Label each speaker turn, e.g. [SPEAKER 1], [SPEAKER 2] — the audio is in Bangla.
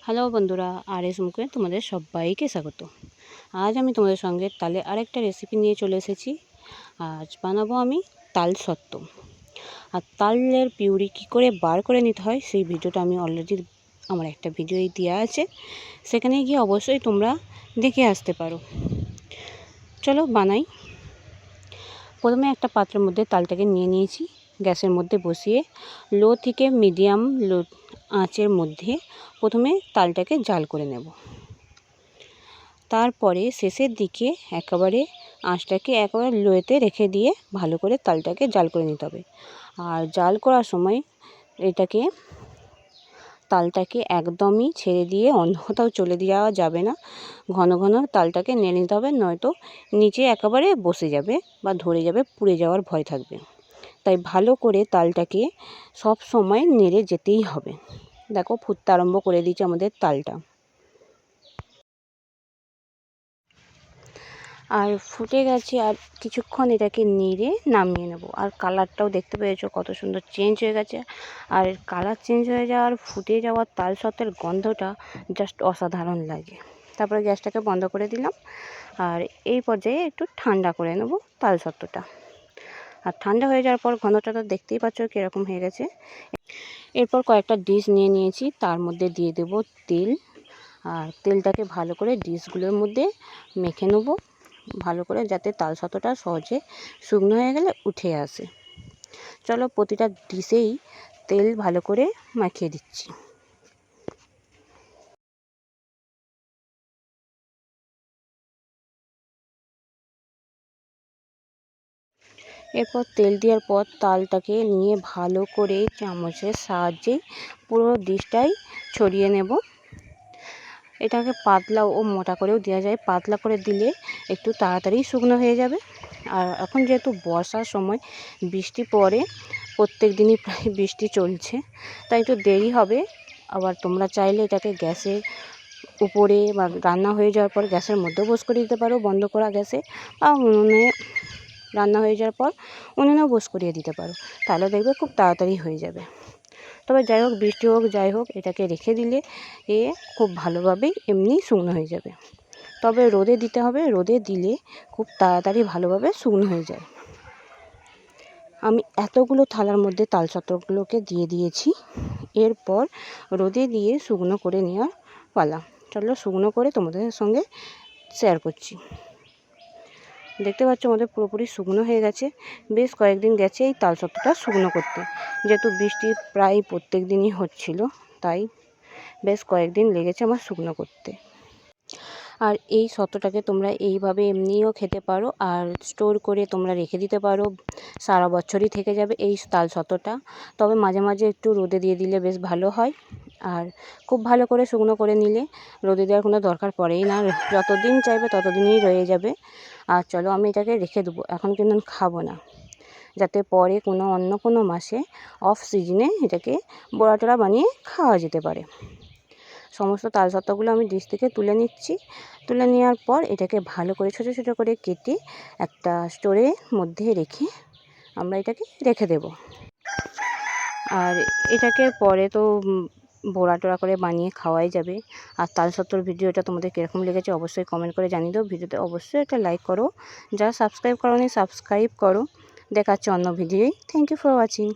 [SPEAKER 1] হ্যালো বন্ধুরা, আর এস মুখে তোমাদের সবাইকে স্বাগত। আজ আমি তোমাদের সঙ্গে তালের আরেকটা রেসিপি নিয়ে চলে এসেছি। আজ বানাবো আমি তাল সত্ত্ব। আর তালের পিউরি কী করে বার করে নিতে হয় সেই ভিডিওটা আমি অলরেডি আমার একটা ভিডিওই দেওয়া আছে, সেখানে গিয়ে অবশ্যই তোমরা দেখে আসতে পারো। চলো বানাই। প্রথমে একটা পাত্রের মধ্যে তালটাকে নিয়ে নিয়েছি, গ্যাসের মধ্যে বসিয়ে লো থেকে মিডিয়াম লো আঁচের মধ্যে প্রথমে তালটাকে জাল করে নেব। তারপরে শেষের দিকে একেবারে আঁচটাকে একেবারে লোতে রেখে দিয়ে ভালো করে তালটাকে জাল করে নিতে হবে। আর জাল করার সময় তালটাকে একদমই ছেড়ে দিয়ে অন্য কোথাও চলে দেওয়া যাবে না। ঘন ঘন তালটাকে নেড়ে নিতে হবে, নয়তো নিচে একেবারে বসে যাবে বা ধরে যাবে, পুড়ে যাওয়ার ভয় থাকবে। তাই ভালো করে তালটাকে সব সময় নেড়ে যেতেই হবে। দেখো ফুটতে আরম্ভ করে দিয়েছে আমাদের তালটা, আর ফুটে গেছে। আর কিছুক্ষণ এটাকে নেড়ে নামিয়ে নেব। আর কালারটাও দেখতে পেয়েছো কত সুন্দর চেঞ্জ হয়ে গেছে। আর কালার চেঞ্জ হয়ে যাওয়ার ফুটে যাওয়ার তাল সত্ত্বের গন্ধটা জাস্ট অসাধারণ লাগে। তারপরে গ্যাসটাকে বন্ধ করে দিলাম। আর এই পর্যায়ে একটু ঠান্ডা করে নেব তাল সত্ত্বটা। আর ঠান্ডা হয়ে যাওয়ার পর ঘনটা তো দেখতেই পাচ্ছ কীরকম হয়ে গেছে। এরপর কয়েকটা ডিশ নিয়ে নিয়েছি, তার মধ্যে দিয়ে দেব তেল। আর তেলটাকে ভালো করে ডিশগুলোর মধ্যে মেখে নেব ভালো করে, যাতে তাল সত্ত্বটা সহজে শুকনো হয়ে গেলে উঠে আসে। চলো প্রতিটা ডিশেই তেল ভালো করে মাখিয়ে দিচ্ছি। এরপর তেল দেওয়ার পর তালটাকে নিয়ে ভালো করে চামচের সাহায্যে পুরো ডিশটাই ছড়িয়ে নেব। এটাকে পাতলা ও মোটা করেও দেওয়া যায়। পাতলা করে দিলে একটু তাড়াতাড়ি শুকনো হয়ে যাবে। আর এখন যেহেতু বর্ষার সময়, বৃষ্টি পড়ে, প্রত্যেক দিনই প্রায় বৃষ্টি চলছে, তাই একটু দেরি হবে। আবার তোমরা চাইলে এটাকে গ্যাসের উপরে বা রান্না হয়ে যাওয়ার পর গ্যাসের মধ্যেও বোস করে দিতে পারো, বন্ধ করা গ্যাসে, বা উনুনে রান্না হয়ে যাওয়ার পর উনুনেও বোস করিয়ে দিতে পারো। তাহলে দেখবে খুব তাড়াতাড়ি হয়ে যাবে। তবে যাই হোক, বৃষ্টি হোক যাই হোক, এটাকে রেখে দিলে খুব ভালোভাবেই এমনি শুকনো হয়ে যাবে। তবে রোদে দিতে হবে, রোদে দিলে খুব তাড়াতাড়ি ভালোভাবে শুকনো হয়ে যায়। আমি এতগুলো থালার মধ্যে তাল সত্ত্বগুলোকে দিয়ে দিয়েছি। এরপর রোদে দিয়ে শুকনো করে নেওয়ার পালা। চলো শুকনো করে তোমাদের সঙ্গে শেয়ার করছি। দেখতে পাচ্ছ আমাদের পুরোপুরি শুকনো হয়ে গেছে। বেশ কয়েকদিন গেছে এই তাল সত্ত্বটা শুকনো করতে, যেহেতু বৃষ্টি প্রায় প্রত্যেক দিনই হচ্ছিল, তাই বেশ কয়েকদিন লেগেছে আমার শুকনো করতে। আর এই সত্ত্বটাকে তোমরা এইভাবে এমনিও খেতে পারো, আর স্টোর করে তোমরা রেখে দিতে পারো, সারা বছরই থেকে যাবে এই তাল সত্ত্বটা। তবে মাঝে মাঝে একটু রোদে দিয়ে দিলে বেশ ভালো হয়। আর খুব ভালো করে শুকনো করে নিলে রোদে দেওয়ার কোনো দরকার পড়েই না, যতদিন চাইবে ততদিনই রয়ে যাবে। আর চলো আমি এটাকে রেখে দেবো, এখন কিন্তু খাবো না, যাতে পরে অন্য কোনো মাসে অফ সিজনে এটাকে বড়া টড়া বানিয়ে খাওয়া যেতে পারে। সমস্ত তাল সত্ত্বগুলো আমি ডিশ থেকে তুলে নিচ্ছি। তুলে নেওয়ার পর এটাকে ভালো করে ছোটো ছোটো করে কেটে একটা স্টোরের মধ্যে রেখে আমরা এটাকে রেখে দেব। আর এটাকে পরে তো বড়া টড়া করে বানিয়ে খাওয়াই যাবে। আর তাল সত্ত্বর ভিডিওটা তোমাদের কীরকম লেগেছে অবশ্যই কমেন্ট করে জানিয়ে দাও। ভিডিওতে অবশ্যই একটা লাইক করো, যারা সাবস্ক্রাইব করোনি সাবস্ক্রাইব করো। দেখাচ্ছে অন্য ভিডিওই। Thank you for watching.